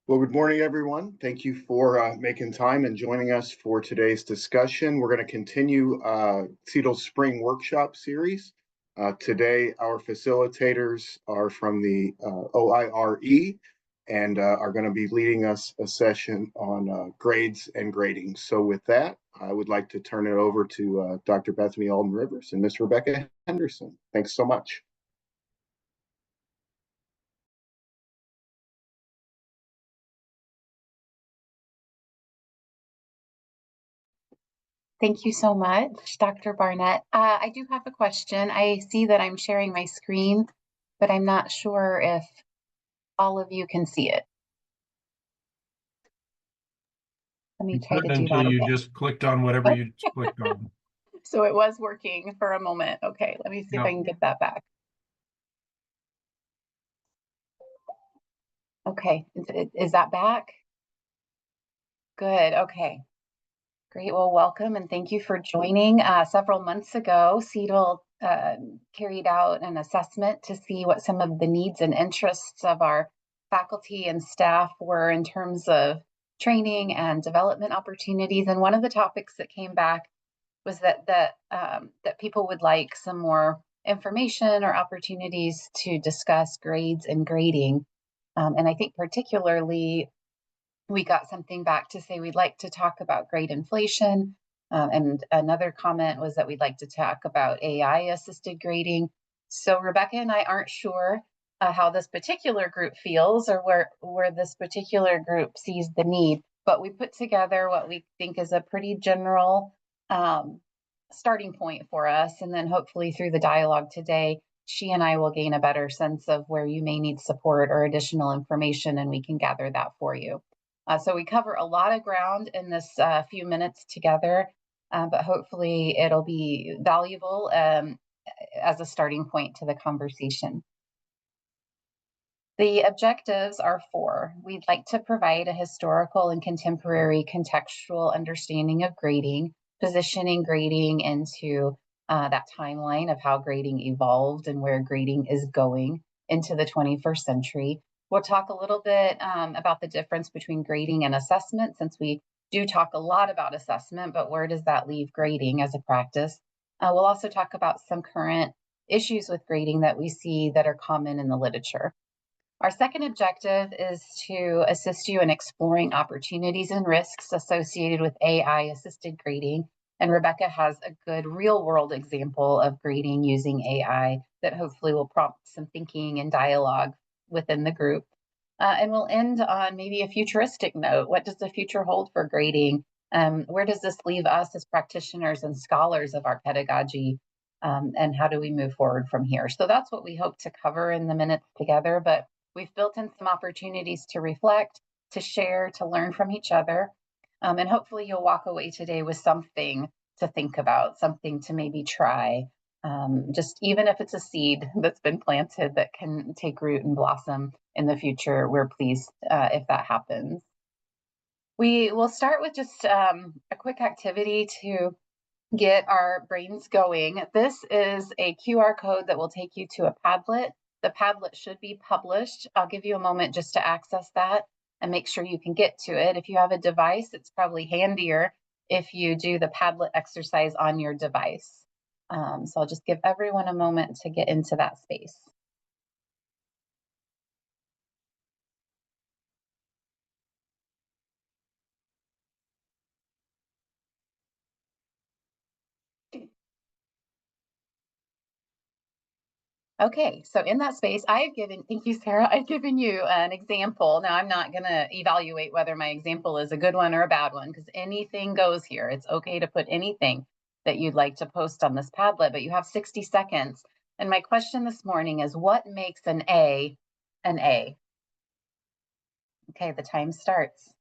Well, good morning, everyone. Thank you for making time and joining us for today's discussion. We're going to continue CETL's Spring Workshop Series. Today, our facilitators are from the OIRE and are going to be leading us a session on grades and grading. So with that, I would like to turn it over to Dr. Bethany Alden Rivers and Ms. Rebecca Henderson. Thanks so much. Thank you so much, Dr. Barnett. I do have a question. I see that I'm sharing my screen, but I'm not sure if all of you can see it. Let me You try to couldn't do until that you again. just clicked on whatever you clicked on. So it was working for a moment. Okay, let me see if I can get that back. Okay, is that back? Good, okay. Great, well, welcome and thank you for joining. Several months ago, CETL carried out an assessment to see what some of the needs and interests of our faculty and staff were in terms of training and development opportunities. And one of the topics that came back was that people would like some more information or opportunities to discuss grades and grading. And I think particularly we got something back to say we'd like to talk about grade inflation. And another comment was that we'd like to talk about AI assisted grading. So Rebecca and I aren't sure how this particular group feels or where this particular group sees the need, but we put together what we think is a pretty general starting point for us. And then hopefully through the dialogue today, she and I will gain a better sense of where you may need support or additional information, and we can gather that for you. So we cover a lot of ground in this few minutes together, but hopefully it'll be valuable as a starting point to the conversation. The objectives are four. We'd like to provide a historical and contemporary contextual understanding of grading, positioning grading into that timeline of how grading evolved and where grading is going into the 21st century. We'll talk a little bit about the difference between grading and assessment, since we do talk a lot about assessment, but where does that leave grading as a practice? We'll also talk about some current issues with grading that we see that are common in the literature. Our second objective is to assist you in exploring opportunities and risks associated with AI-assisted grading. And Rebecca has a good real-world example of grading using AI that hopefully will prompt some thinking and dialogue within the group. And we'll end on maybe a futuristic note. What does the future hold for grading? Where does this leave us as practitioners and scholars of our pedagogy? And how do we move forward from here? So that's what we hope to cover in the minutes together. But we've built in some opportunities to reflect, to share, to learn from each other. And hopefully you'll walk away today with something to think about, something to maybe try, just even if it's a seed that's been planted that can take root and blossom in the future. We're pleased if that happens. We will start with just a quick activity to get our brains going. This is a QR code that will take you to a Padlet. The Padlet should be published. I'll give you a moment just to access that and make sure you can get to it. If you have a device, it's probably handier if you do the Padlet exercise on your device. So I'll just give everyone a moment to get into that space. Okay, so in that space, thank you, Sarah, I've given you an example. Now, I'm not going to evaluate whether my example is a good one or a bad one, because anything goes here. It's okay to put anything that you'd like to post on this Padlet, but you have 60 seconds. And my question this morning is, what makes an A an A? Okay, the time starts.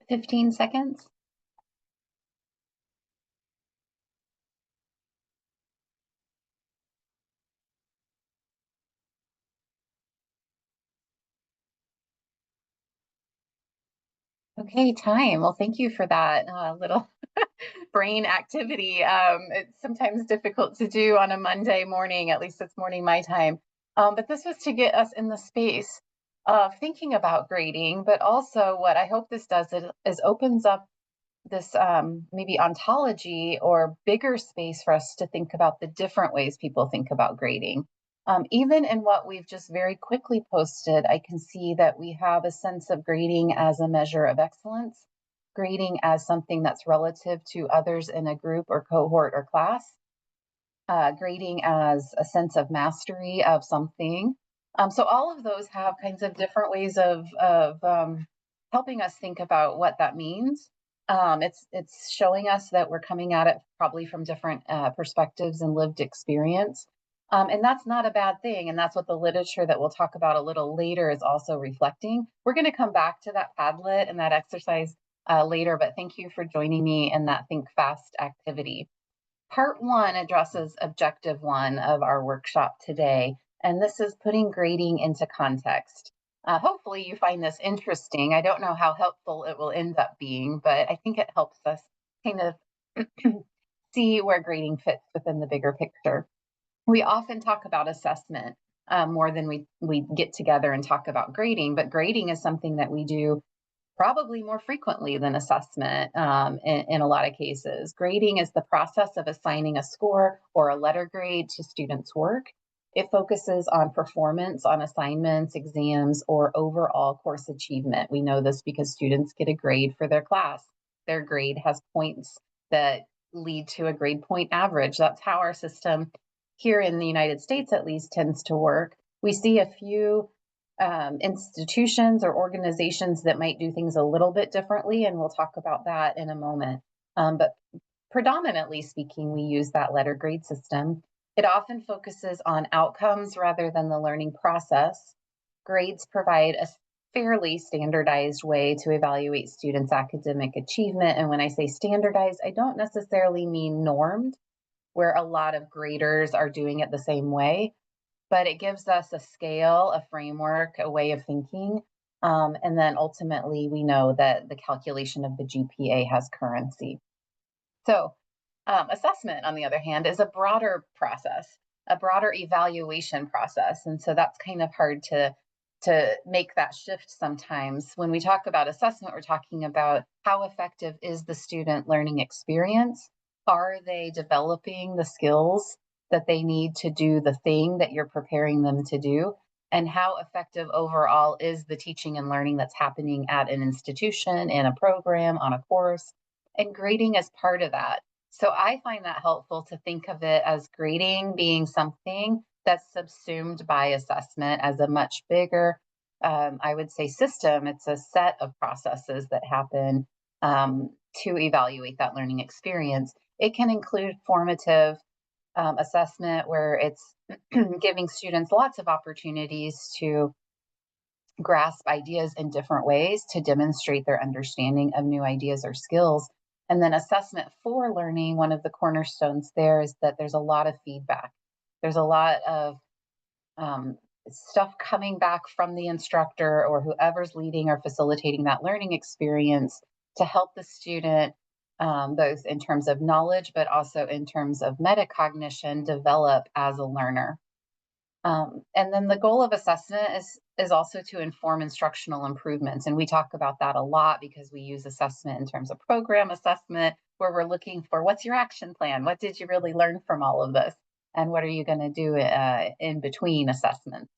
15 seconds. Okay, time. Well, thank you for that little brain activity. It's sometimes difficult to do on a Monday morning, at least it's morning my time. But this was to get us in the space of thinking about grading, but also what I hope this does is opens up this maybe ontology or bigger space for us to think about the different ways people think about grading. Even in what we've just very quickly posted, I can see that we have a sense of grading as a measure of excellence, grading as something that's relative to others in a group or cohort or class, grading as a sense of mastery of something. So all of those have kinds of different ways of helping us think about what that means. It's showing us that we're coming at it probably from different perspectives and lived experience. And that's not a bad thing. And that's what the literature that we'll talk about a little later is also reflecting. We're going to come back to that Padlet and that exercise later, but thank you for joining me in that Think Fast activity. Part 1 addresses objective 1 of our workshop today, and this is putting grading into context. Hopefully you find this interesting. I don't know how helpful it will end up being, but I think it helps us kind of see where grading fits within the bigger picture. We often talk about assessment more than we get together and talk about grading, but grading is something that we do probably more frequently than assessment in a lot of cases. Grading is the process of assigning a score or a letter grade to students' work. It focuses on performance on assignments, exams, or overall course achievement. We know this because students get a grade for their class. Their grade has points that lead to a grade point average. That's how our system here in the United States, at least, tends to work. We see a few institutions or organizations that might do things a little bit differently, and we'll talk about that in a moment. But predominantly speaking, we use that letter grade system. It often focuses on outcomes rather than the learning process. Grades provide a fairly standardized way to evaluate students' academic achievement. And when I say standardized, I don't necessarily mean normed, where a lot of graders are doing it the same way, but it gives us a scale, a framework, a way of thinking. And then ultimately, we know that the calculation of the GPA has currency. So assessment, on the other hand, is a broader process, a broader evaluation process. And so that's kind of hard to make that shift sometimes. When we talk about assessment, we're talking about how effective is the student learning experience? Are they developing the skills that they need to do the thing that you're preparing them to do? And how effective overall is the teaching and learning that's happening at an institution, in a program, on a course? And grading is part of that. So I find that helpful to think of it as grading being something that's subsumed by assessment as a much bigger, I would say, system. It's a set of processes that happen to evaluate that learning experience. It can include formative assessment, where it's giving students lots of opportunities to grasp ideas in different ways to demonstrate their understanding of new ideas or skills. And then assessment for learning, one of the cornerstones there is that there's a lot of feedback. There's a lot of stuff coming back from the instructor or whoever's leading or facilitating that learning experience to help the student, both in terms of knowledge, but also in terms of metacognition, develop as a learner. And then the goal of assessment is also to inform instructional improvements. And we talk about that a lot because we use assessment in terms of program assessment, where we're looking for what's your action plan? What did you really learn from all of this? And what are you going to do in between assessments?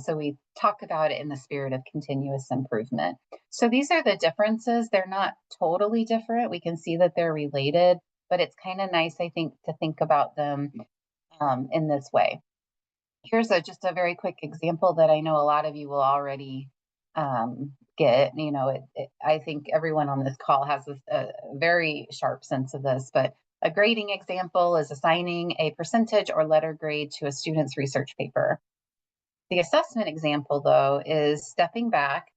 So we talk about it in the spirit of continuous improvement. So these are the differences. They're not totally different. We can see that they're related, but it's kind of nice, I think, to think about them in this way. Here's just a very quick example that I know a lot of you will already get. You know, I think everyone on this call has a very sharp sense of this, but a grading example is assigning a percentage or letter grade to a student's research paper. The assessment example, though, is stepping back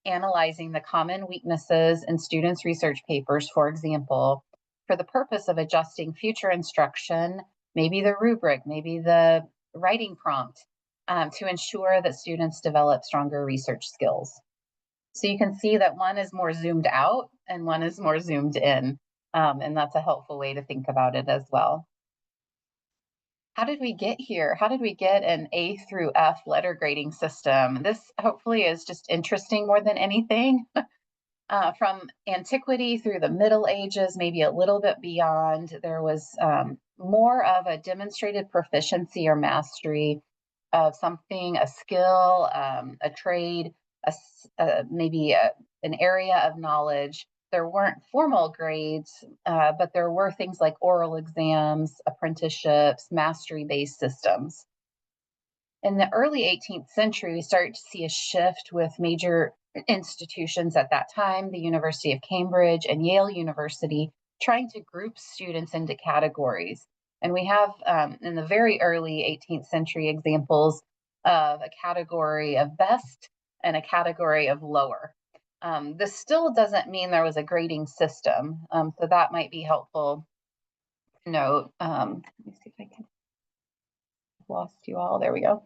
analyzing the common weaknesses in students' research papers, for example, for the purpose of adjusting future instruction, maybe the rubric, maybe the writing prompt, to ensure that students develop stronger research skills. So you can see that one is more zoomed out and one is more zoomed in. And that's a helpful way to think about it as well. How did we get here? How did we get an A through F letter grading system? This hopefully is just interesting more than anything. From antiquity through the Middle Ages, maybe a little bit beyond, there was more of a demonstrated proficiency or mastery of something, a skill, a trade, maybe an area of knowledge. There weren't formal grades, but there were things like oral exams, apprenticeships, mastery-based systems. In the early 18th century, we start to see a shift with major institutions at that time, the University of Cambridge and Yale University, trying to group students into categories. And we have, in the very early 18th century, examples of a category of best and a category of lower. This still doesn't mean there was a grading system, so that might be helpful to note. Let me see if I can, lost you all, there we go.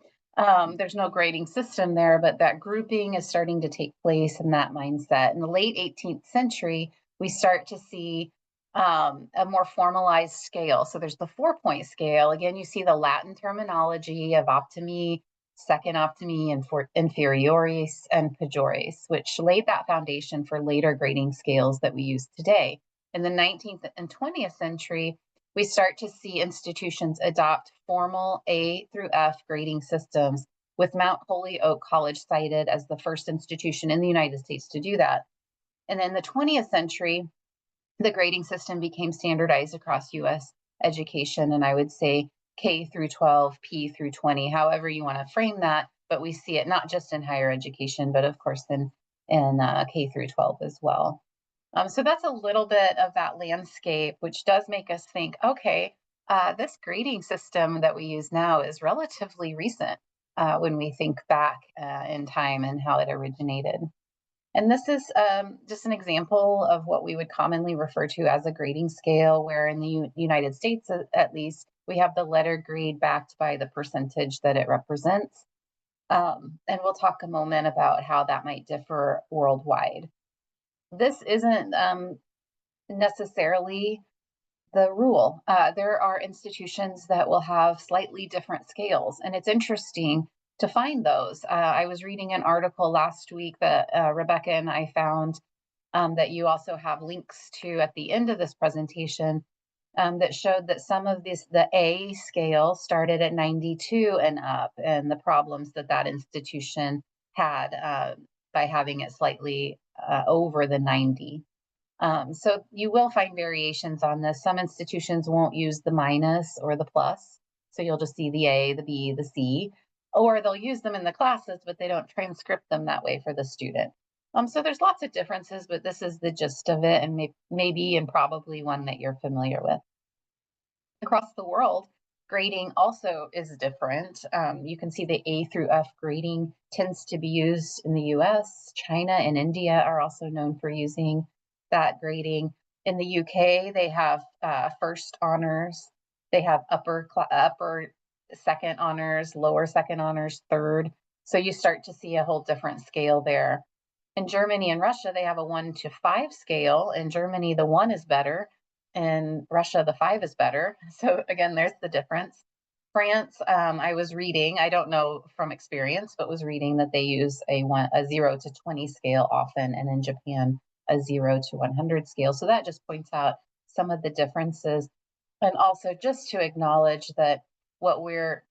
There's no grading system there, but that grouping is starting to take place in that mindset. In the late 18th century, we start to see a more formalized scale. So there's the 4-point scale. Again, you see the Latin terminology of optimi, second optimi, and inferioris, and pejores, which laid that foundation for later grading scales that we use today. In the 19th and 20th century, we start to see institutions adopt formal A through F grading systems, with Mount Holyoke College cited as the first institution in the United States to do that. And in the 20th century, the grading system became standardized across US education, and I would say K through 12, P through 20, however you want to frame that, but we see it not just in higher education, but of course in K through 12 as well. So that's a little bit of that landscape, which does make us think, okay, this grading system that we use now is relatively recent when we think back in time and how it originated. And this is just an example of what we would commonly refer to as a grading scale, where in the United States, at least, we have the letter grade backed by the percentage that it represents. And we'll talk a moment about how that might differ worldwide. This isn't necessarily the rule. There are institutions that will have slightly different scales, and it's interesting to find those. I was reading an article last week that Rebecca and I found that you also have links to at the end of this presentation, that showed that some of the A scale started at 92 and up, and the problems that that institution had by having it slightly over the 90. So you will find variations on this. Some institutions won't use the minus or the plus. So you'll just see the A, the B, the C, or they'll use them in the classes, but they don't transcript them that way for the student. So there's lots of differences, but this is the gist of it, and maybe and probably one that you're familiar with. Across the world, grading also is different. You can see the A through F grading tends to be used in the US. China and India are also known for using that grading. In the UK, they have first honors. They have upper second honors, lower second honors, third. So you start to see a whole different scale there. In Germany and Russia, they have a 1 to 5 scale. In Germany, the 1 is better. In Russia, the 5 is better. So again, there's the difference. France, I was reading, I don't know from experience, but was reading that they use a 0 to 20 scale often, and in Japan, a 0 to 100 scale. So that just points out some of the differences. And also just to acknowledge that what we're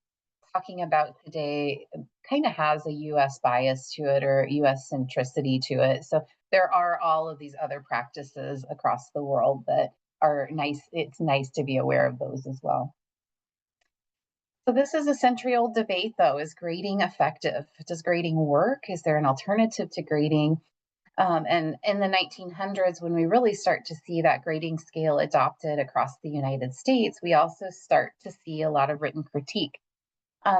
talking about today kind of has a US bias to it, or US centricity to it. So there are all of these other practices across the world that are nice. It's nice to be aware of those as well. So this is a century-old debate, though. Is grading effective? Does grading work? Is there an alternative to grading? And in the 1900s, when we really start to see that grading scale adopted across the United States, we also start to see a lot of written critique.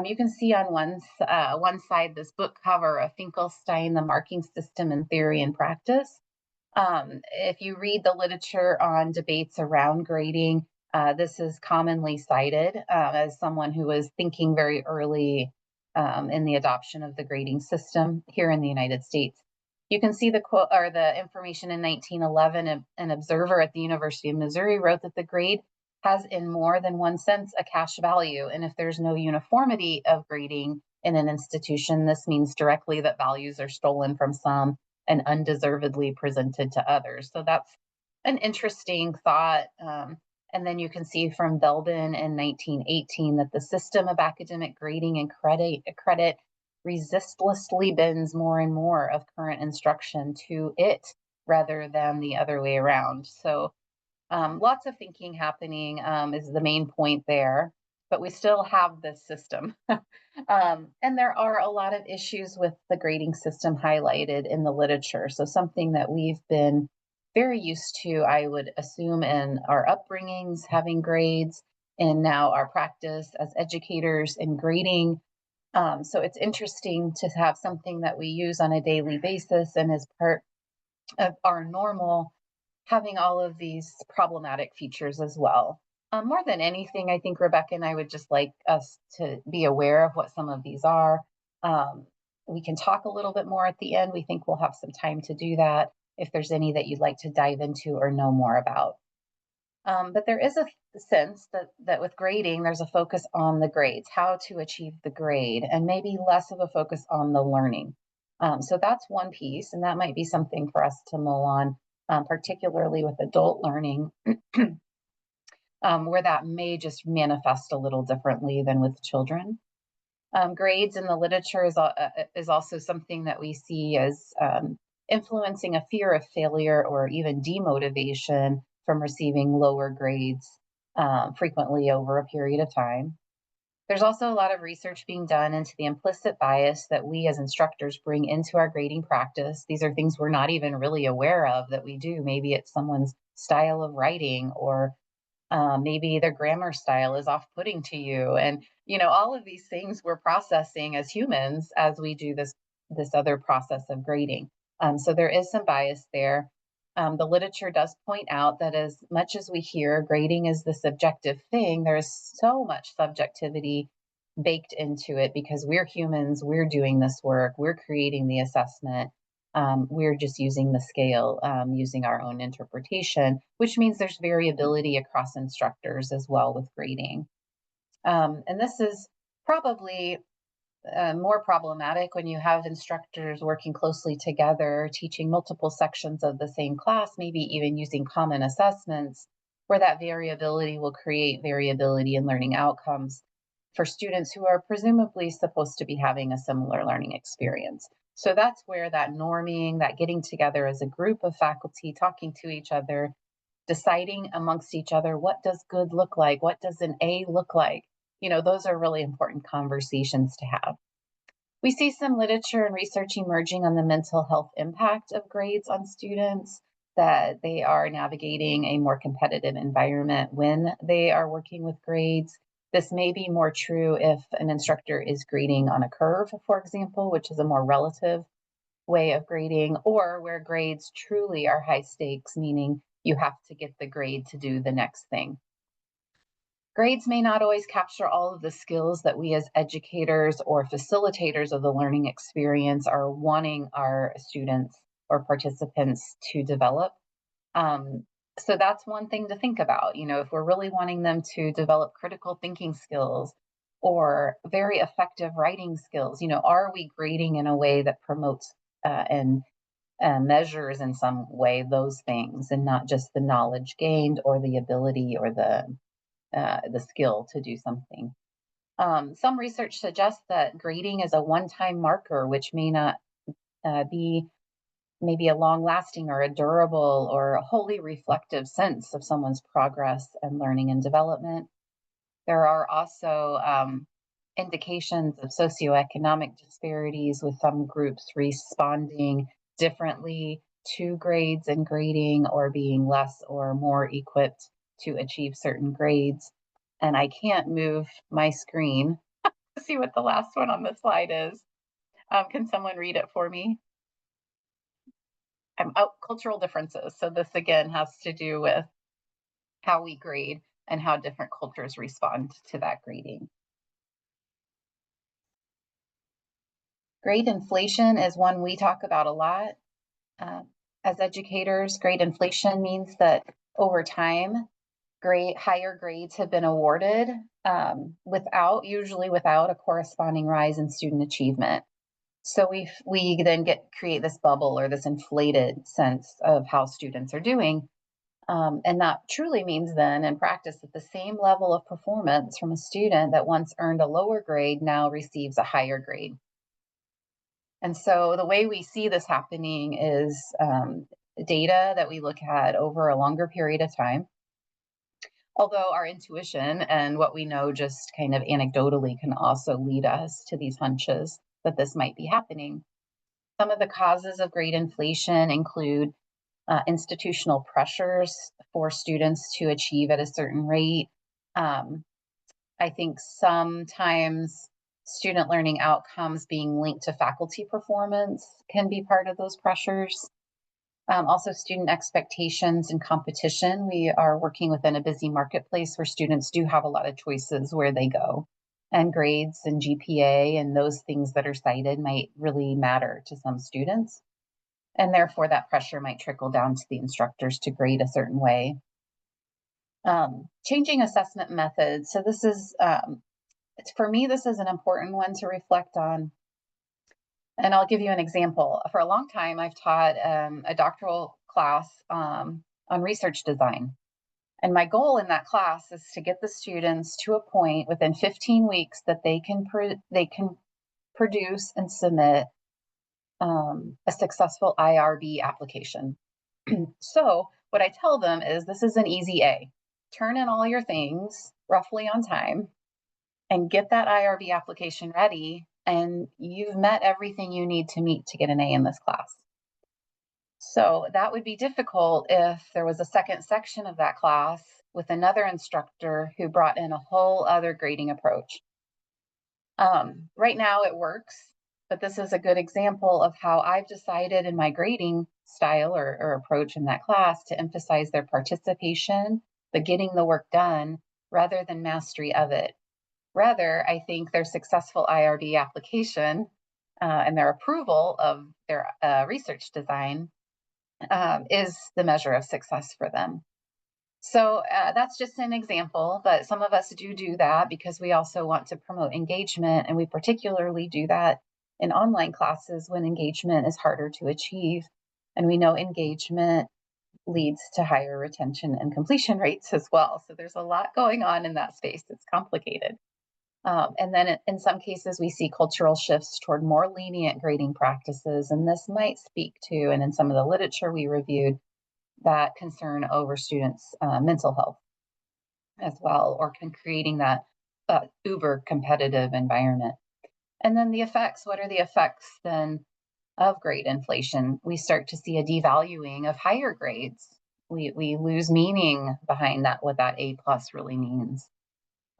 You can see on one side this book cover of Finkelstein, The Marking System in Theory and Practice. If you read the literature on debates around grading, this is commonly cited as someone who was thinking very early in the adoption of the grading system here in the United States. You can see the quote or the information in 1911. An observer at the University of Missouri wrote that the grade has, in more than one sense, a cash value. And if there's no uniformity of grading in an institution, this means directly that values are stolen from some and undeservedly presented to others. So that's an interesting thought. And then you can see from Belbin in 1918 that the system of academic grading and credit resistlessly bends more and more of current instruction to it rather than the other way around. So lots of thinking happening is the main point there, but we still have this system. And there are a lot of issues with the grading system highlighted in the literature. So something that we've been very used to, I would assume, in our upbringings, having grades, and now our practice as educators in grading. So it's interesting to have something that we use on a daily basis and as part of our normal, having all of these problematic features as well. More than anything, I think Rebecca and I would just like us to be aware of what some of these are. We can talk a little bit more at the end. We think we'll have some time to do that if there's any that you'd like to dive into or know more about. But there is a sense that with grading, there's a focus on the grades, how to achieve the grade, and maybe less of a focus on the learning. So that's one piece, and that might be something for us to mull on, particularly with adult learning, where that may just manifest a little differently than with children. Grades in the literature is also something that we see as influencing a fear of failure or even demotivation from receiving lower grades frequently over a period of time. There's also a lot of research being done into the implicit bias that we as instructors bring into our grading practice. These are things we're not even really aware of that we do. Maybe it's someone's style of writing, or maybe their grammar style is off-putting to you. And, all of these things we're processing as humans as we do this other process of grading. So there is some bias there. The literature does point out that as much as we hear grading is the subjective thing, there's so much subjectivity baked into it because we're humans, we're doing this work, we're creating the assessment, we're just using the scale, using our own interpretation, which means there's variability across instructors as well with grading. And this is probably more problematic when you have instructors working closely together, teaching multiple sections of the same class, maybe even using common assessments, where that variability will create variability in learning outcomes for students who are presumably supposed to be having a similar learning experience. So that's where that norming, that getting together as a group of faculty, talking to each other, deciding amongst each other, what does good look like? What does an A look like? Those are really important conversations to have. We see some literature and research emerging on the mental health impact of grades on students, that they are navigating a more competitive environment when they are working with grades. This may be more true if an instructor is grading on a curve, for example, which is a more relative way of grading, or where grades truly are high stakes, meaning you have to get the grade to do the next thing. Grades may not always capture all of the skills that we as educators or facilitators of the learning experience are wanting our students or participants to develop. So that's one thing to think about. If we're really wanting them to develop critical thinking skills or very effective writing skills, are we grading in a way that promotes and measures in some way those things, and not just the knowledge gained or the ability or the skill to do something. Some research suggests that grading is a one-time marker, which may not be maybe a long-lasting or a durable or a wholly reflective sense of someone's progress and learning and development. There are also indications of socioeconomic disparities, with some groups responding differently to grades and grading, or being less or more equipped to achieve certain grades. And I can't move my screen see what the last one on the slide is. Can someone read it for me? Cultural differences. So this again has to do with how we grade and how different cultures respond to that grading. Grade inflation is one we talk about a lot. As educators, grade inflation means that over time, higher grades have been awarded usually without a corresponding rise in student achievement. So we then create this bubble or this inflated sense of how students are doing. And that truly means then in practice that the same level of performance from a student that once earned a lower grade now receives a higher grade. And so the way we see this happening is data that we look at over a longer period of time. Although our intuition and what we know just kind of anecdotally can also lead us to these hunches that this might be happening. Some of the causes of grade inflation include institutional pressures for students to achieve at a certain rate. I think sometimes student learning outcomes being linked to faculty performance can be part of those pressures. Also, student expectations and competition. We are working within a busy marketplace where students do have a lot of choices where they go. And grades and GPA and those things that are cited might really matter to some students. And therefore, that pressure might trickle down to the instructors to grade a certain way. Changing assessment methods. So this is, for me, this is an important one to reflect on. And I'll give you an example. For a long time, I've taught a doctoral class on research design. And my goal in that class is to get the students to a point within 15 weeks that they can produce and submit a successful IRB application. So what I tell them is this is an easy A. Turn in all your things roughly on time and get that IRB application ready, and you've met everything you need to meet to get an A in this class. So that would be difficult if there was a second section of that class with another instructor who brought in a whole other grading approach. Right now it works, but this is a good example of how I've decided in my grading style or approach in that class to emphasize their participation, the getting the work done, rather than mastery of it. Rather, I think their successful IRB application and their approval of their research design is the measure of success for them. So that's just an example, but some of us do that because we also want to promote engagement, and we particularly do that in online classes when engagement is harder to achieve. And we know engagement leads to higher retention and completion rates as well. So there's a lot going on in that space. It's complicated. And then in some cases, we see cultural shifts toward more lenient grading practices. And this might speak to, and in some of the literature we reviewed, that concern over students' mental health as well, or creating that uber competitive environment. And then the effects, what are the effects then of grade inflation? We start to see a devaluing of higher grades. We lose meaning behind that, what that A+ really means.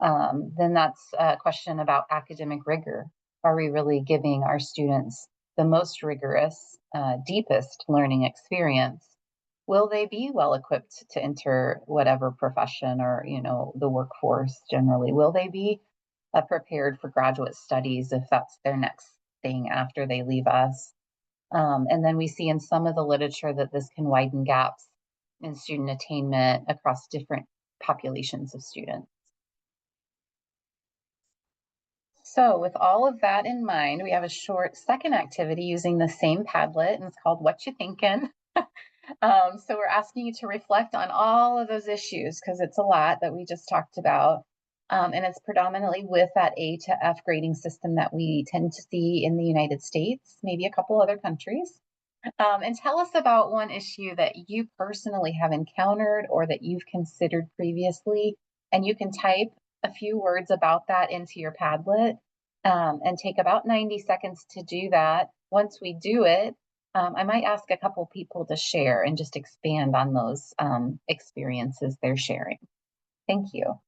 Then that's a question about academic rigor. Are we really giving our students the most rigorous, deepest learning experience? Will they be well equipped to enter whatever profession or, the workforce generally? Will they be prepared for graduate studies if that's their next thing after they leave us? And then we see in some of the literature that this can widen gaps in student attainment across different populations of students. So with all of that in mind, we have a short second activity using the same Padlet, and it's called What You Thinkin'? So we're asking you to reflect on all of those issues because it's a lot that we just talked about. And it's predominantly with that A to F grading system that we tend to see in the United States, maybe a couple other countries. And tell us about one issue that you personally have encountered or that you've considered previously. And you can type a few words about that into your Padlet and take about 90 seconds to do that. Once we do it, I might ask a couple people to share and just expand on those experiences they're sharing. Thank you.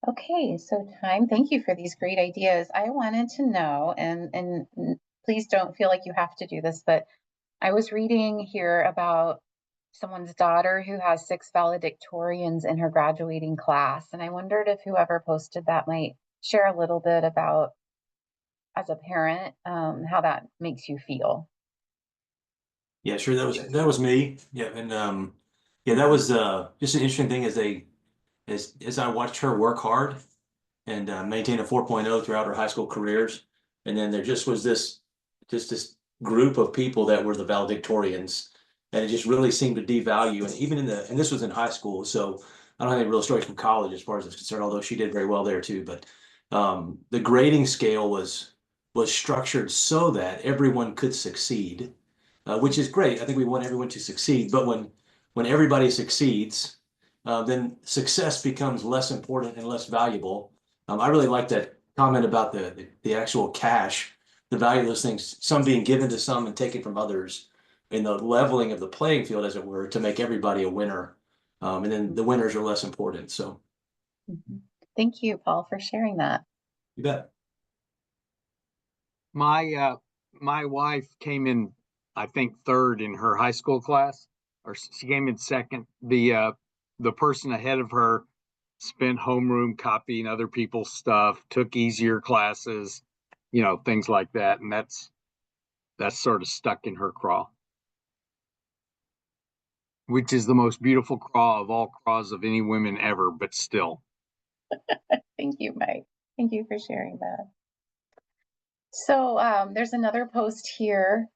Okay, so thank you for these great ideas. I wanted to know, and please don't feel like you have to do this, but I was reading here about someone's daughter who has 6 valedictorians in her graduating class, and I wondered if whoever posted that might share a little bit about, as a parent, how that makes you feel. Yeah, sure. That was me. Yeah, and yeah, that was just an interesting thing as I watched her work hard and maintain a 4.0 throughout her high school careers, and then there just was this group of people that were the valedictorians, and it just really seemed to devalue. And even and this was in high school, so I don't have any real stories from college as far as it's concerned, although she did very well there too. But the grading scale was structured so that everyone could succeed, which is great. I think we want everyone to succeed, but when everybody succeeds, then success becomes less important and less valuable. I really like that comment about the actual cash, the value of those things, some being given to some and taken from others, in the leveling of the playing field, as it were, to make everybody a winner. And then the winners are less important. So Mhm. Thank you, Paul, for sharing that. you bet. My wife came in, I think, third in her high school class, or she came in second. The person ahead of her spent homeroom copying other people's stuff, took easier classes, things like that, and that's sort of stuck in her craw, which is the most beautiful craw of all craws of any women ever, but still. Thank you, Mike. Thank you for sharing that. So there's another post here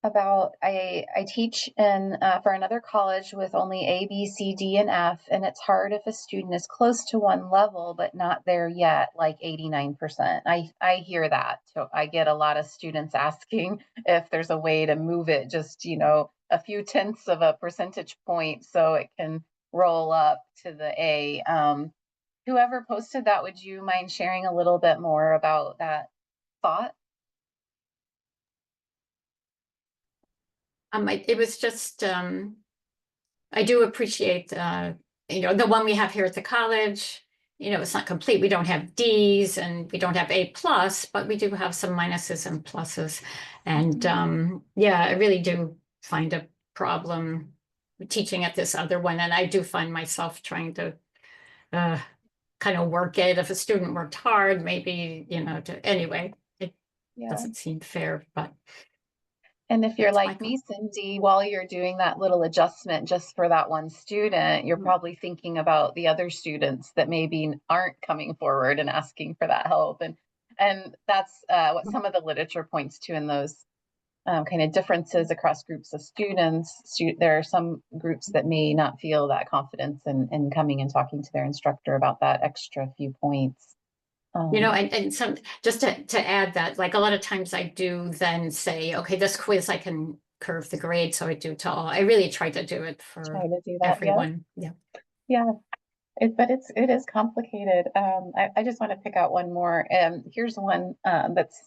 about I teach in for another college with only A, B, C, D, and F, and it's hard if a student is close to one level but not there yet, like 89%. I hear that. So I get a lot of students asking if there's a way to move it just, a few tenths of a percentage point so it can roll up to the A. Whoever posted that, would you mind sharing a little bit more about that thought? It was just, I do appreciate, the one we have here at the college. It's not complete. We don't have Ds and we don't have A plus, but we do have some minuses and pluses. And yeah, I really do find a problem teaching at this other one. And I do find myself trying to kind of work it. If a student worked hard, maybe, anyway, it doesn't seem fair, but. And if you're like me, Cindy, while you're doing that little adjustment just for that one student, you're probably thinking about the other students that maybe aren't coming forward and asking for that help. And that's what some of the literature points to in those kind of differences across groups of students. There are some groups that may not feel that confidence in coming and talking to their instructor about that extra few points. And some, just to add that, like a lot of times I do then say, okay, this quiz, I can curve the grade. So I do to all, I really try to do it for everyone. Yeah. But it is complicated. I just want to pick out one more. Here's one that's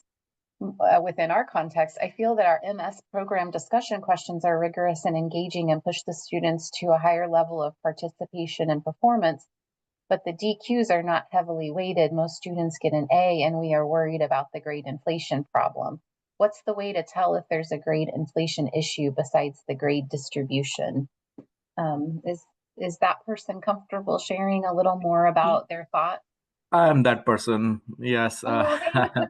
within our context. I feel that our MS program discussion questions are rigorous and engaging and push the students to a higher level of participation and performance. But the DQs are not heavily weighted. Most students get an A, and we are worried about the grade inflation problem. What's the way to tell if there's a grade inflation issue besides the grade distribution? Is that person comfortable sharing a little more about their thought? I'm that person. Yes. Dr.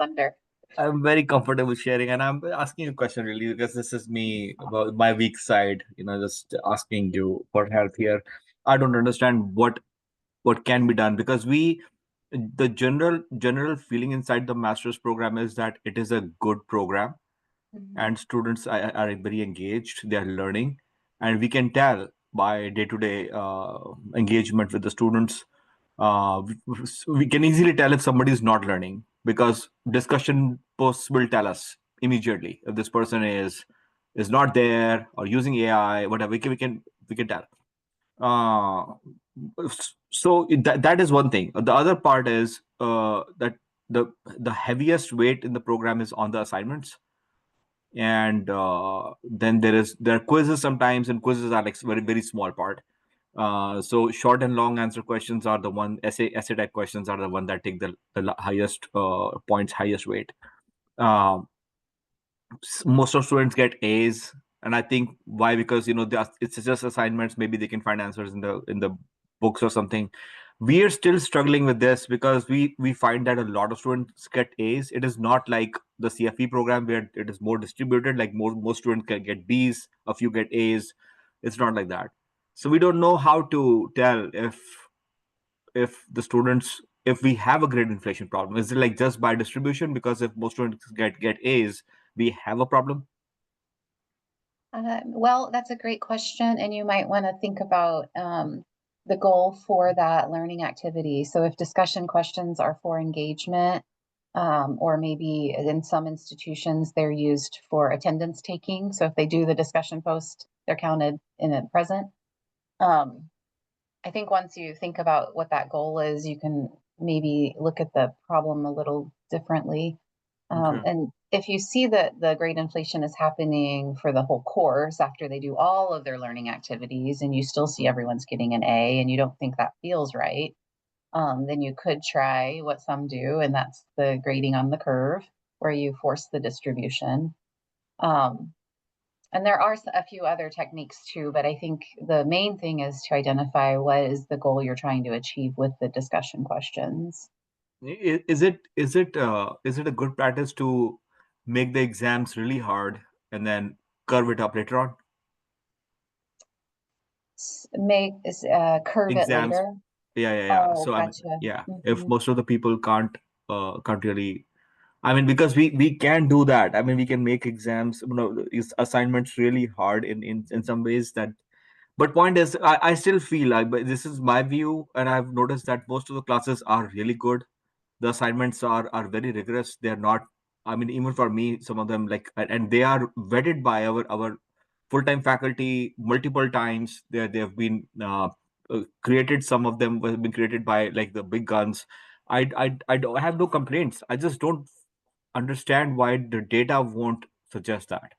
Sunder. I'm very comfortable sharing, and I'm asking a question really because this is me about my weak side, just asking you for help here. I don't understand what can be done because the general feeling inside the master's program is that it is a good program and students are very engaged, they are learning, and we can tell by day-to-day engagement with the students. We can easily tell if somebody is not learning because discussion posts will tell us immediately if this person is not there or using AI, whatever. We can tell. So that is one thing. The other part is that the heaviest weight in the program is on the assignments, and then there are quizzes sometimes, and quizzes are like very very small part. So short and long answer questions are the one, essay type questions are the one that take the highest points, highest weight. Most of students get A's, and I think why, because it's just assignments. Maybe they can find answers in the books or something. We are still struggling with this because we find that a lot of students get A's. It is not like the CFE program where it is more distributed. Like most students can get B's, a few get A's. It's not like that. So we don't know how to tell if the students, if we have a grade inflation problem. Is it like just by distribution? Because if most students get A's, we have a problem. Well, that's a great question, and you might want to think about the goal for that learning activity. So if discussion questions are for engagement, or maybe in some institutions, they're used for attendance taking. So if they do the discussion post, they're counted in a present. I think once you think about what that goal is, you can maybe look at the problem a little differently. Okay. And if you see that the grade inflation is happening for the whole course after they do all of their learning activities, and you still see everyone's getting an A and you don't think that feels right, then you could try what some do, and that's the grading on the curve, where you force the distribution. And there are a few other techniques too, but I think the main thing is to identify what is the goal you're trying to achieve with the discussion questions. Is it a good practice to make the exams really hard and then curve it up later on? Curve it Exams. later. Yeah. Oh, So I mean, gotcha. yeah, if Mhm. most of the people can't really, I mean, because we can do that. I mean, we can make exams, assignments really hard in some ways that. But point is, I still feel like, but this is my view, and I've noticed that most of the classes are really good. The assignments are very rigorous. They're not, I mean, even for me, some of them, like, and they are vetted by our full-time faculty multiple times. They have been created. Some of them have been created by like the big guns. I have no complaints. I just don't understand why the data won't suggest that.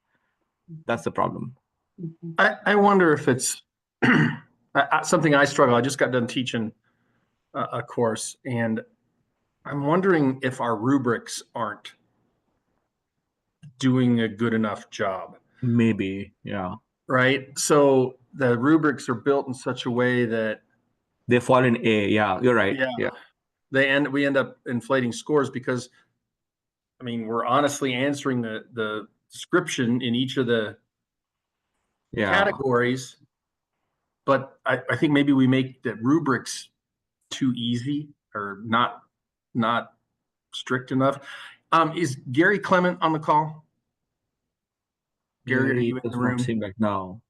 That's the problem. Mhm. I wonder if it's something I struggle. I just got done teaching a course, and I'm wondering if our rubrics aren't doing a good enough job, Maybe, yeah. right? So the rubrics are built in such a way that They fall in A. Yeah, you're right. yeah, Yeah. we end up inflating scores because I mean we're honestly answering the description in each of the Yeah. categories, but I think maybe we make the rubrics too easy or not strict enough. Is Gary Clement on the call? Gary, are you in does the not room? seem like now.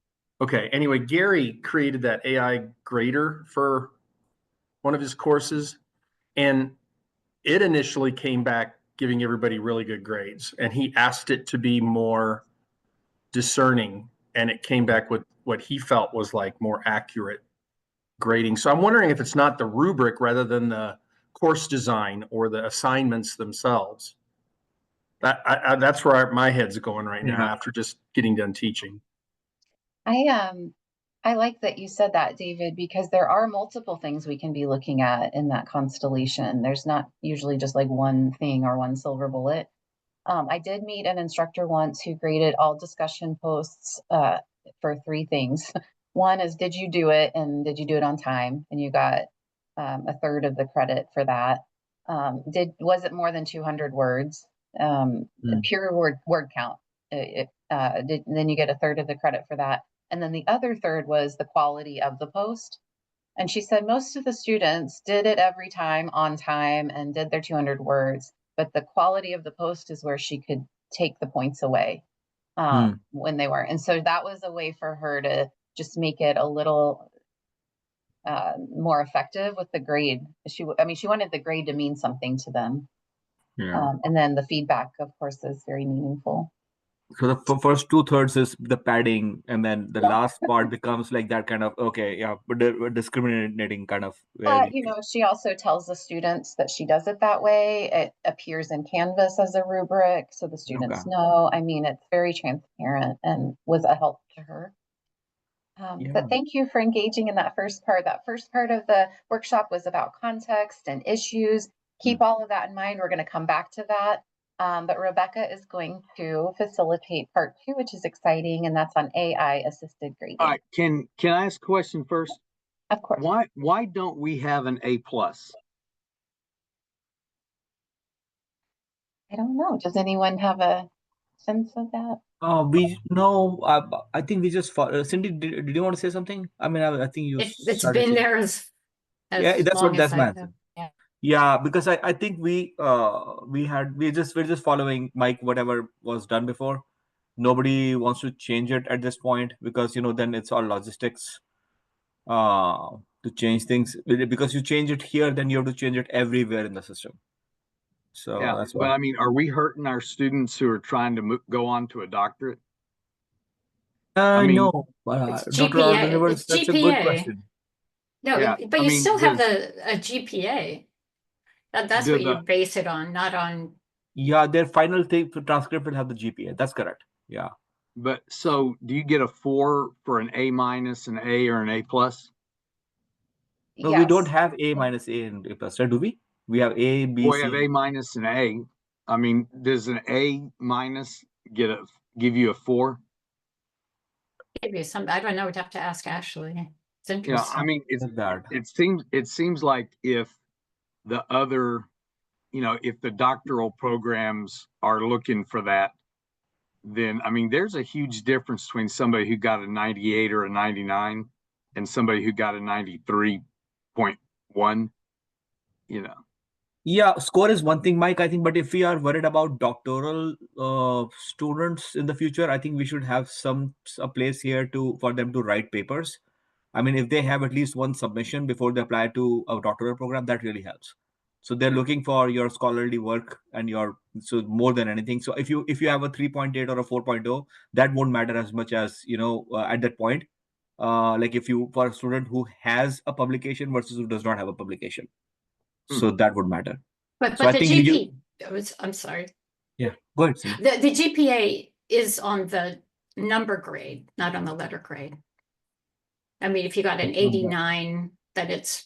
Okay. Anyway, Gary created that AI grader for one of his courses, and it initially came back giving everybody really good grades, and he asked it to be more discerning, and it came back with what he felt was like more accurate grading. So I'm wondering if it's not the rubric rather than the course design or the assignments themselves. That's where my head's going right now Yeah. after just getting done teaching. I like that you said that, David, because there are multiple things we can be looking at in that constellation. There's not usually just like one thing or one silver bullet. I did meet an instructor once who graded all discussion posts for three things. One is, did you do it, and did you do it on time? And you got a third of the credit for that. Was it more than 200 words? Pure word count. Then you get a third of the credit for that. And then the other third was the quality of the post. And she said most of the students did it every time on time and did their 200 words, but the quality of the post is where she could take the points away when they weren't. And so that was a way for her to just make it a little more effective with the grade. She wanted the grade to mean something to them. Yeah. And then the feedback, of course, is very meaningful. So the first 2/3 is the padding, and then the last part becomes like that kind of, okay, yeah, but discriminating kind of. She also tells the students that she does it that way. It appears in Canvas as a rubric, so the students Okay. know. I mean, it's very transparent and was a help to her. Yeah. But thank you for engaging in that first part. That first part of the workshop was about context and issues. Keep all of that in mind. We're going to come back to that. But Rebecca is going to facilitate part 2, which is exciting, and that's on AI assisted grading. All right, can I ask a question first? Of course. Why don't we have an A+? I don't know. Does anyone have a sense of that? We no. I think we just Cindy. Did you want to say something? I mean, I think you It's started been saying- there as Yeah, that's what long that's as my I answer. have. Yeah. Yeah, because I think we're just following Mike whatever was done before. Nobody wants to change it at this point because then it's all logistics to change things. Because you change it here, then you have to change it everywhere in the system. So Yeah, that's but why. I mean, are we hurting our students who are trying to go on to a doctorate? I mean- No, It's Dr. GPA. Oliver, It's that's a good GPA. question. No, Yeah, but I you mean, still have there's- a GPA. That's The- what you the- base it on, not on. Yeah, their final thing for transcript will have the GPA. That's correct. Yeah. But so do you get a 4 for an A-, an A, or an A+? No, we don't Yes. have A minus A and A plus, right? Do we? We have A, B, We C. have A- and A. I mean, does an A- give you a 4? Maybe some, I don't know, we'd have to ask Ashley. It's Yeah, interesting. I mean, Like that. it seems like if the other, if the doctoral programs are looking for that, then I mean, there's a huge difference between somebody who got a 98 or a 99 and somebody who got a 93.1. Yeah, score is one thing, Mike, I think, but if we are worried about doctoral students in the future, I think we should have a place here for them to write papers. I mean, if they have at least one submission before they apply to a doctoral program, that really helps. So they're looking for your scholarly work and so more than anything. So if you have a 3.8 or a 4.0, that won't matter as much as at that point. Like if you for a student who has a publication versus who does not have a publication. So that would matter. But So I the think GP, I'm sorry. Yeah, go ahead, Cindy. The GPA is on the number grade, not on the letter grade. I mean, if you got an 89, then it's,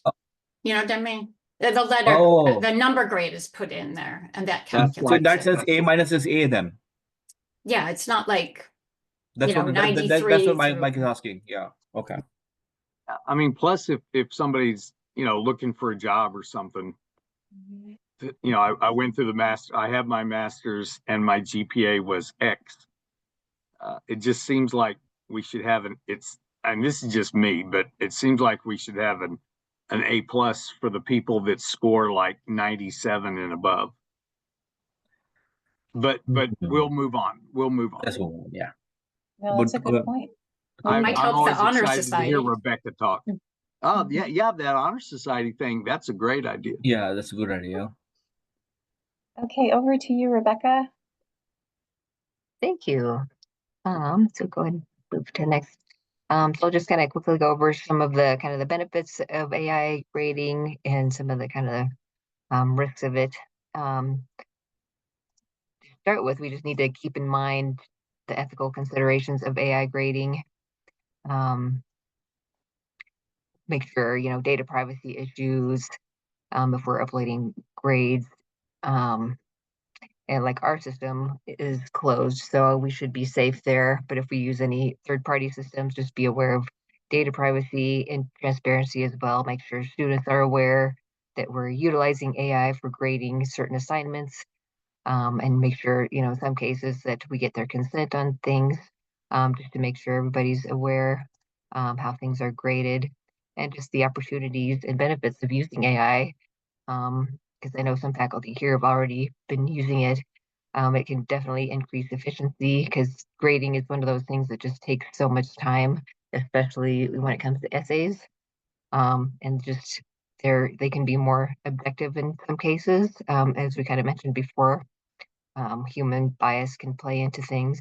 you know what I mean? The letter, Oh. the number grade is put in there and that That's So in calculates that it. sense, A minus is A then. Yeah, it's not like, That's You know, what that's 93 what through- Mike is asking. Yeah. Okay. I mean, plus if somebody's, looking for a job or something, I went through I have my master's and my GPA was X. It just seems like we should have and this is just me, but it seems like we should have an A+ for the people that score like 97 and above. But we'll move on. That's one. Yeah. No, that's a But, good point. I'm Might help the always honor excited to hear society. Rebecca talk. Oh, yeah, that honor society thing. That's a great idea. Yeah, that's a good idea. Okay, over to you, Rebecca. Thank you. So go ahead and move to next. So I'll just kind of quickly go over some of the kind of the benefits of AI grading and some of the kind of risks of it. To start with, we just need to keep in mind the ethical considerations of AI grading. Make sure, data privacy issues if we're uploading grades. And like our system is closed, so we should be safe there. But if we use any third-party systems, just be aware of data privacy and transparency as well. Make sure students are aware that we're utilizing AI for grading certain assignments, and make sure, in some cases that we get their consent on things, just to make sure everybody's aware how things are graded, and just the opportunities and benefits of using AI. Because I know some faculty here have already been using it. It can definitely increase efficiency because grading is one of those things that just takes so much time, especially when it comes to essays. And just they can be more objective in some cases, as we kind of mentioned before. Human bias can play into things,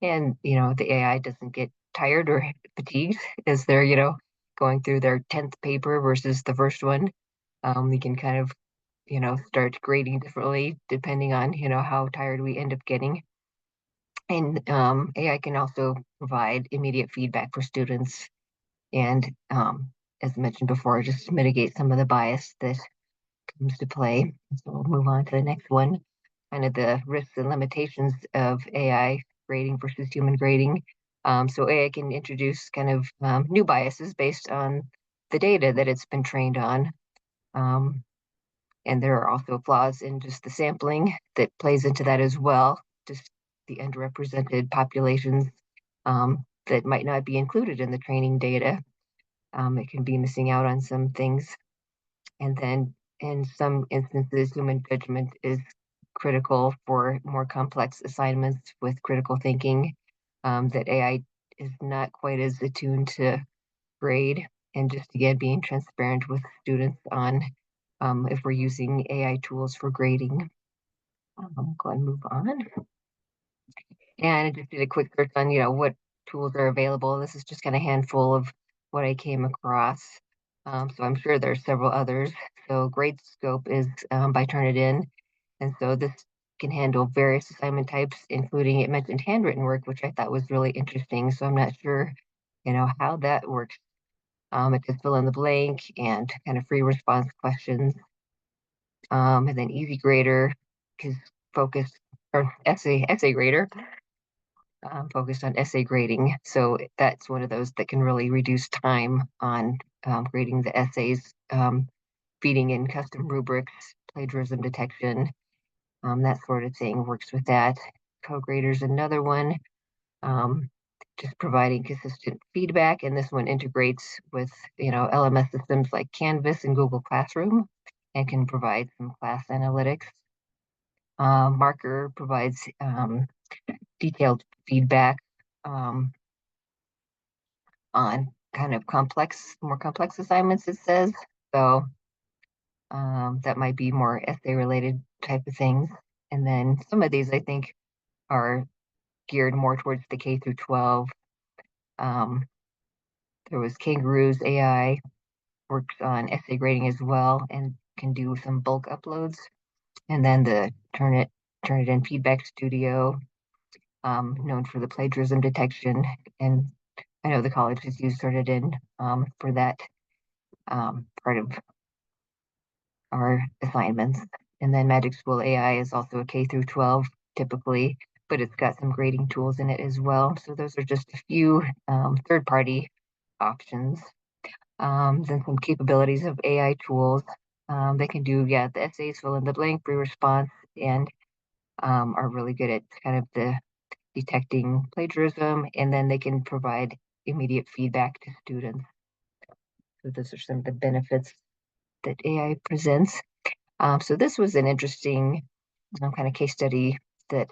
and the AI doesn't get tired or fatigued as they're going through their 10th paper versus the first one. We can kind of start grading differently depending on how tired we end up getting. And AI can also provide immediate feedback for students And as mentioned before, just to mitigate some of the bias that comes to play. So we'll move on to the next one, kind of the risks and limitations of AI grading versus human grading. So AI can introduce kind of new biases based on the data that it's been trained on. And there are also flaws in just the sampling that plays into that as well, just the underrepresented populations that might not be included in the training data. It can be missing out on some things. And then in some instances, human judgment is critical for more complex assignments with critical thinking that AI is not quite as attuned to grade. And just again, being transparent with students on if we're using AI tools for grading. Go ahead and move on. And I just did a quick search on, what tools are available. This is just kind of a handful of what I came across. So I'm sure there's several others. So Gradescope is by Turnitin. And so this can handle various assignment types, including it mentioned handwritten work, which I thought was really interesting. So I'm not sure, how that works. It can fill in the blank and kind of free response questions. And then Easy Grader is focused, or essay grader, focused on essay grading. So that's one of those that can really reduce time on grading the essays, feeding in custom rubrics, plagiarism detection, that sort of thing works with that. CoGrader's another one, just providing consistent feedback. And this one integrates with, LMS systems like Canvas and Google Classroom and can provide some class analytics. Marker provides detailed feedback on kind of more complex assignments, it says. So that might be more essay related type of things. And then some of these I think are geared more towards the K through 12. There was Kangaroo's AI, works on essay grading as well and can do some bulk uploads. And then the Turnitin Feedback Studio, known for the plagiarism detection. And I know the college has used Turnitin for that part of our assignments. And then Magic School AI is also a K through 12 typically, but it's got some grading tools in it as well. So those are just a few third-party options. Then some capabilities of AI tools. They can do, the essays, fill in the blank, free response, and are really good at kind of the detecting plagiarism, and then they can provide immediate feedback to students. So those are some of the benefits that AI presents. So this was an interesting kind of case study that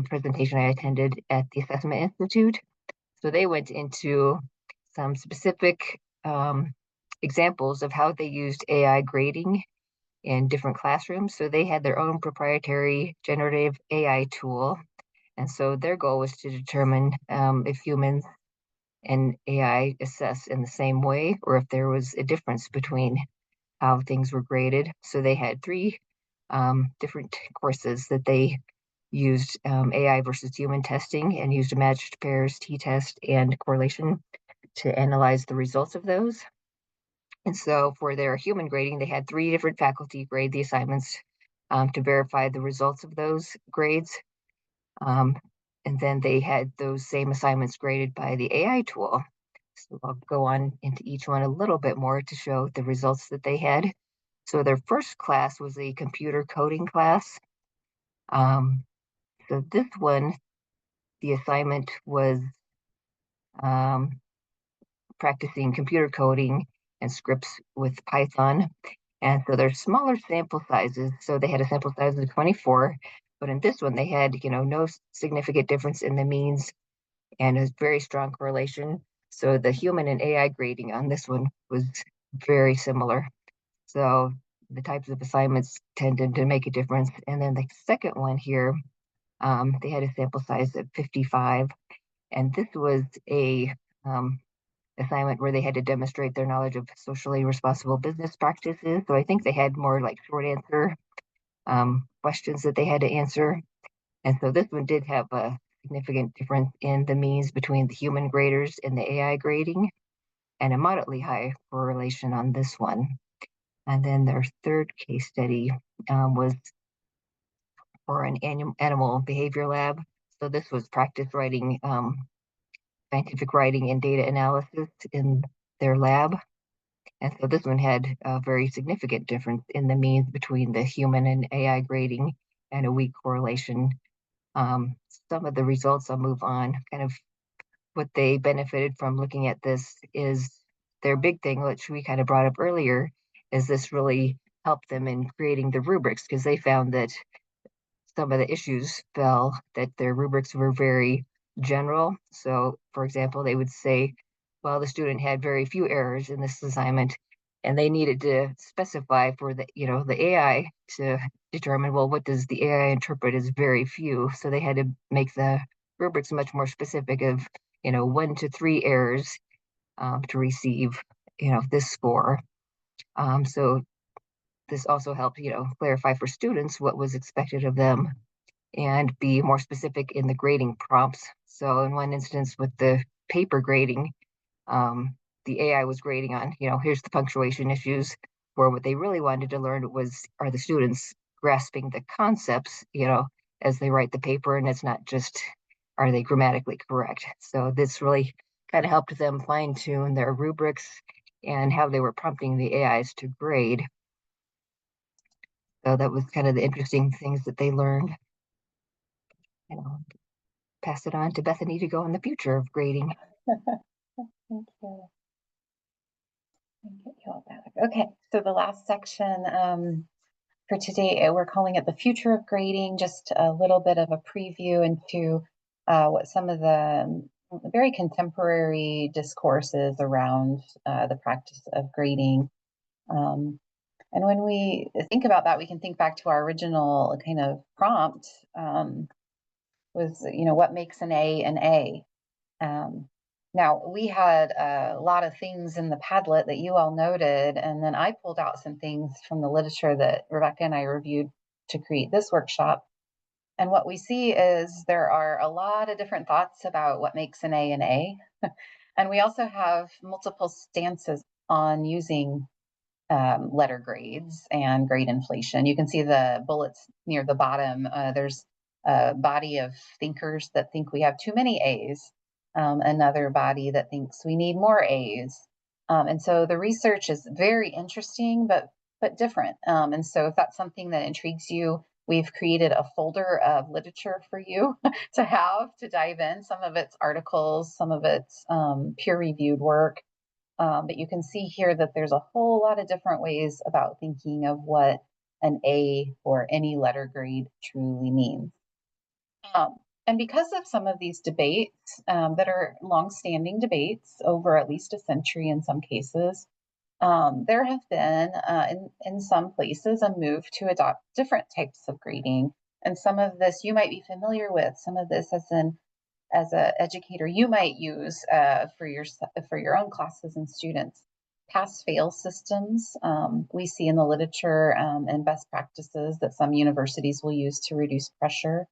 presentation I attended at the Assessment Institute. So they went into some specific examples of how they used AI grading in different classrooms. So they had their own proprietary generative AI tool. And so their goal was to determine if humans and AI assess in the same way or if there was a difference between how things were graded. So they had 3 different courses that they used AI versus human testing and used a matched pairs t-test and correlation to analyze the results of those. And so for their human grading, they had 3 different faculty grade the assignments to verify the results of those grades. And then they had those same assignments graded by the AI tool. So I'll go on into each one a little bit more to show the results that they had. So their first class was a computer coding class. So this one, the assignment was practicing computer coding and scripts with Python. And so they're smaller sample sizes. So they had a sample size of 24, but in this one they had, no significant difference in the means and a very strong correlation. So the human and AI grading on this one was very similar. So the types of assignments tended to make a difference. And then the second one here, they had a sample size of 55. And this was a assignment where they had to demonstrate their knowledge of socially responsible business practices. So I think they had more like short answer questions that they had to answer. And so this one did have a significant difference in the means between the human graders and the AI grading. and a moderately high correlation on this one. And then their third case study was for an animal behavior lab. So this was practice writing, scientific writing and data analysis in their lab. And so this one had a very significant difference in the means between the human and AI grading and a weak correlation. Some of the results, I'll move on, kind of what they benefited from looking at this is their big thing, which we kind of brought up earlier, is this really helped them in creating the rubrics, because they found that some of the issues fell that their rubrics were very general. So for example, they would say, well, the student had very few errors in this assignment, and they needed to specify for the, the AI to determine, well, what does the AI interpret as very few? So they had to make the rubrics much more specific of, 1 to 3 errors to receive, this score. So this also helped, clarify for students what was expected of them and be more specific in the grading prompts. So in one instance with the paper grading, the AI was grading on, here's the punctuation issues, where what they really wanted to learn was, are the students grasping the concepts, as they write the paper, and it's not just, are they grammatically correct? So this really kind of helped them fine tune their rubrics and how they were prompting the AIs to grade. So that was kind of the interesting things that they learned. Pass it on to Bethany to go on the future of grading. Thank you. Get you all back. Okay, so the last section for today, we're calling it the future of grading, just a little bit of a preview into what some of the very contemporary discourses around the practice of grading. And when we think about that, we can think back to our original kind of prompt was, what makes an A an A? Now, we had a lot of things in the Padlet that you all noted, and then I pulled out some things from the literature that Rebecca and I reviewed to create this workshop. And what we see is there are a lot of different thoughts about what makes an A an A. And we also have multiple stances on using letter grades and grade inflation. You can see the bullets near the bottom. There's a body of thinkers that think we have too many A's. Another body that thinks we need more A's. And so the research is very interesting, but different. And so if that's something that intrigues you, we've created a folder of literature for you to dive in. Some of it's articles, some of it's peer-reviewed work. But you can see here that there's a whole lot of different ways about thinking of what an A or any letter grade truly means. And because of some of these debates that are longstanding debates over at least a century in some cases, there have been in some places a move to adopt different types of grading. And some of this you might be familiar with. Some of this as an educator you might use for your own classes and students. Pass-fail systems we see in the literature and best practices that some universities will use to reduce pressure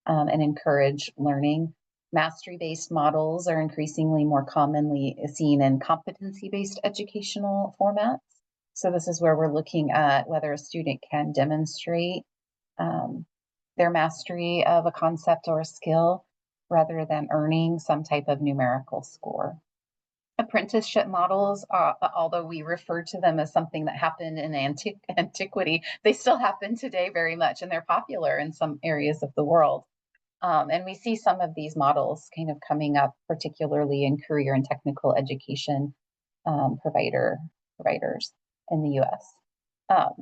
and encourage learning. Mastery-based models are increasingly more commonly seen in competency-based educational formats. So this is where we're looking at whether a student can demonstrate their mastery of a concept or a skill rather than earning some type of numerical score. Apprenticeship models, although we refer to them as something that happened in antiquity, they still happen today very much, and they're popular in some areas of the world. And we see some of these models kind of coming up, particularly in career and technical education providers in the US.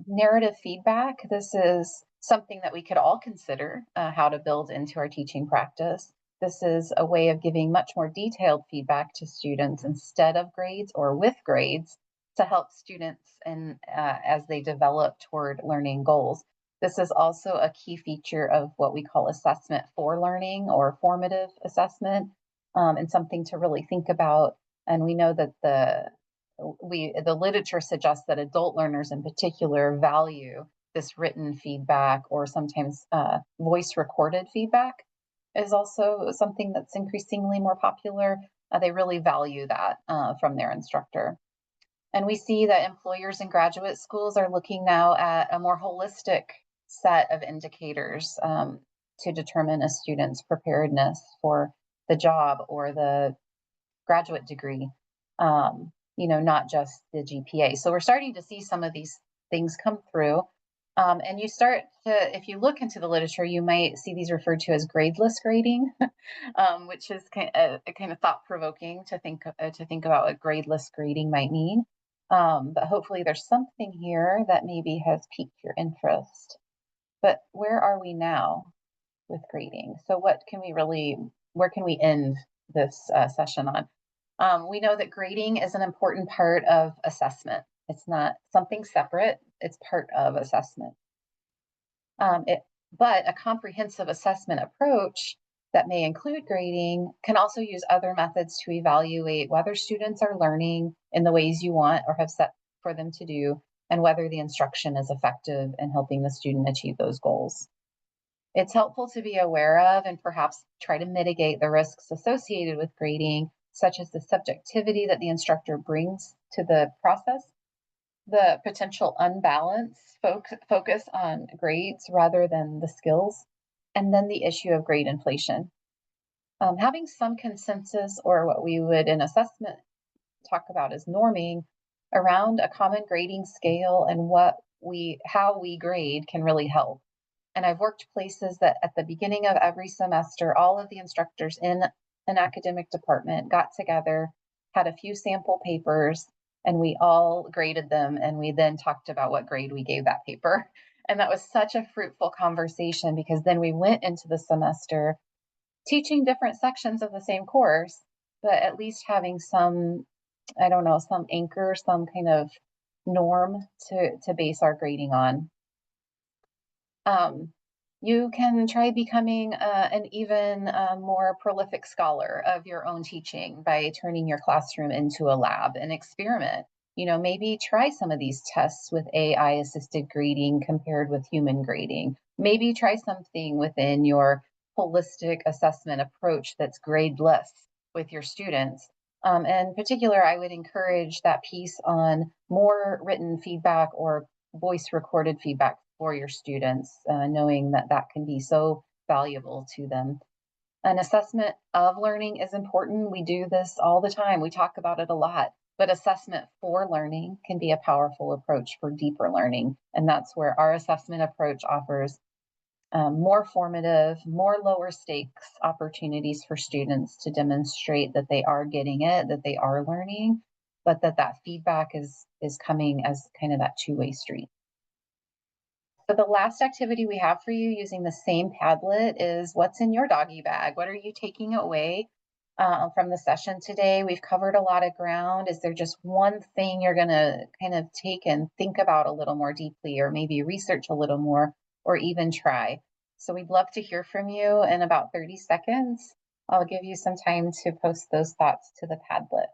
Narrative feedback, this is something that we could all consider how to build into our teaching practice. This is a way of giving much more detailed feedback to students instead of grades or with grades to help students as they develop toward learning goals. This is also a key feature of what we call assessment for learning or formative assessment, and something to really think about. And we know that the literature suggests that adult learners in particular value this written feedback, or sometimes voice recorded feedback is also something that's increasingly more popular. They really value that from their instructor. And we see that employers and graduate schools are looking now at a more holistic set of indicators to determine a student's preparedness for the job or the graduate degree, not just the GPA. So we're starting to see some of these things come through. And you start to, if you look into the literature, you might see these referred to as gradeless grading, which is kind of thought-provoking to think about what gradeless grading might mean. But hopefully there's something here that maybe has piqued your interest. But where are we now with grading? So where can we end this session on? We know that grading is an important part of assessment. It's not something separate, it's part of assessment. But a comprehensive assessment approach that may include grading can also use other methods to evaluate whether students are learning in the ways you want or have set for them to do, and whether the instruction is effective in helping the student achieve those goals. It's helpful to be aware of and perhaps try to mitigate the risks associated with grading, such as the subjectivity that the instructor brings to the process, the potential unbalanced focus on grades rather than the skills, and then the issue of grade inflation. Having some consensus, or what we would in assessment talk about as norming, around a common grading scale and how we grade can really help. And I've worked places that at the beginning of every semester, all of the instructors in an academic department got together, had a few sample papers, and we all graded them, and we then talked about what grade we gave that paper. And that was such a fruitful conversation, because then we went into the semester teaching different sections of the same course, but at least having some anchor, some kind of norm to base our grading on. You can try becoming an even more prolific scholar of your own teaching by turning your classroom into a lab and experiment. Maybe try some of these tests with AI assisted grading compared with human grading. Maybe try something within your holistic assessment approach that's gradeless with your students. In particular, I would encourage that piece on more written feedback or voice recorded feedback for your students, knowing that can be so valuable to them. An assessment of learning is important. We do this all the time. We talk about it a lot, but assessment for learning can be a powerful approach for deeper learning. And that's where our assessment approach offers more formative, more lower stakes opportunities for students to demonstrate that they are getting it, that they are learning, but that feedback is coming as kind of that two-way street. So the last activity we have for you using the same Padlet is what's in your doggy bag? What are you taking away from the session today? We've covered a lot of ground. Is there just one thing you're gonna kind of take and think about a little more deeply, or maybe research a little more, or even try? So we'd love to hear from you in about 30 seconds. I'll give you some time to post those thoughts to the Padlet.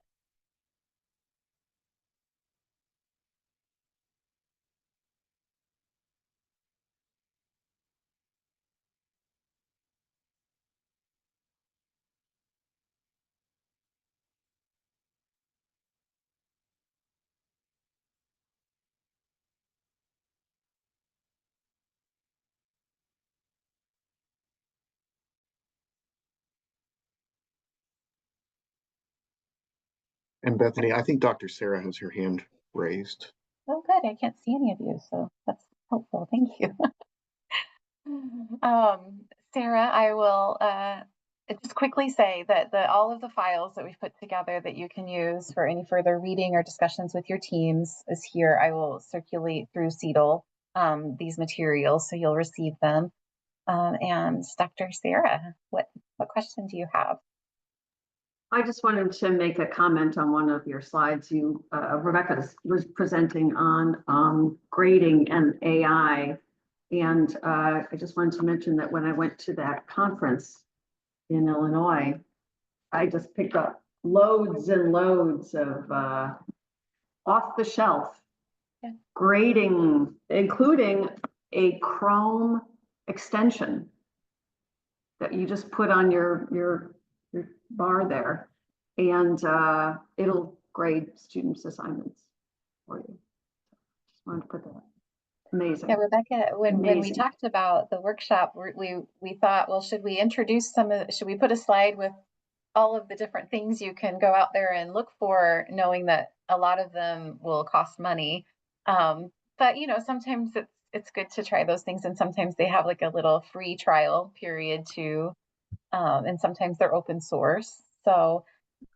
And Bethany, I think Dr. Sarah has her hand raised. Oh, good. I can't see any of you, so that's helpful. Thank you. Sarah, I will just quickly say that all of the files that we've put together that you can use for any further reading or discussions with your teams is here. I will circulate through CETL these materials, so you'll receive them. And Dr. Sarah, what question do you have? I just wanted to make a comment on one of your slides. Rebecca was presenting on grading and AI. And I just wanted to mention that when I went to that conference in Illinois, I just picked up loads and loads of off the shelf grading, including a Chrome extension that you just put on your bar there. And it'll grade students' assignments for you. Just wanted to put that. Amazing. Yeah, Rebecca, when we Amazing. talked about the workshop, we thought, well, should we introduce should we put a slide with all of the different things you can go out there and look for, knowing that a lot of them will cost money. But sometimes it's good to try those things, and sometimes they have like a little free trial period too. And sometimes they're open source. So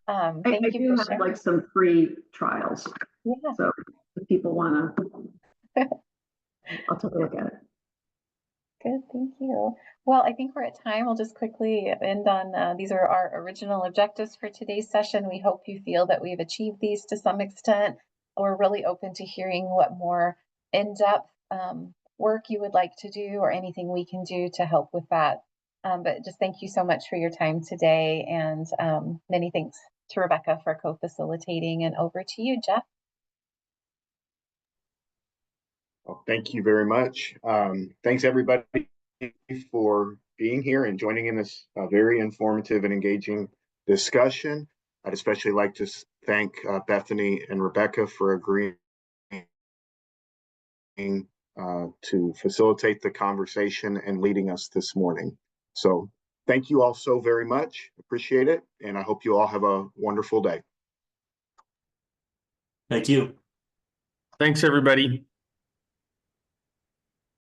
I thank you do for have sharing. like some free trials. Yeah. So if people want to, I'll take a look at it. Good, thank you. Well, I think we're at time. We'll just quickly end on these are our original objectives for today's session. We hope you feel that we've achieved these to some extent. We're really open to hearing what more in-depth work you would like to do, or anything we can do to help with that. But just thank you so much for your time today, and many thanks to Rebecca for co-facilitating. And over to you, Jeff. Well, thank you very much. Thanks everybody for being here and joining in this very informative and engaging discussion. I'd especially like to thank Bethany and Rebecca for agreeing to facilitate the conversation and leading us this morning. So thank you all so very much. Appreciate it. And I hope you all have a wonderful day. Thank you. Thanks, everybody.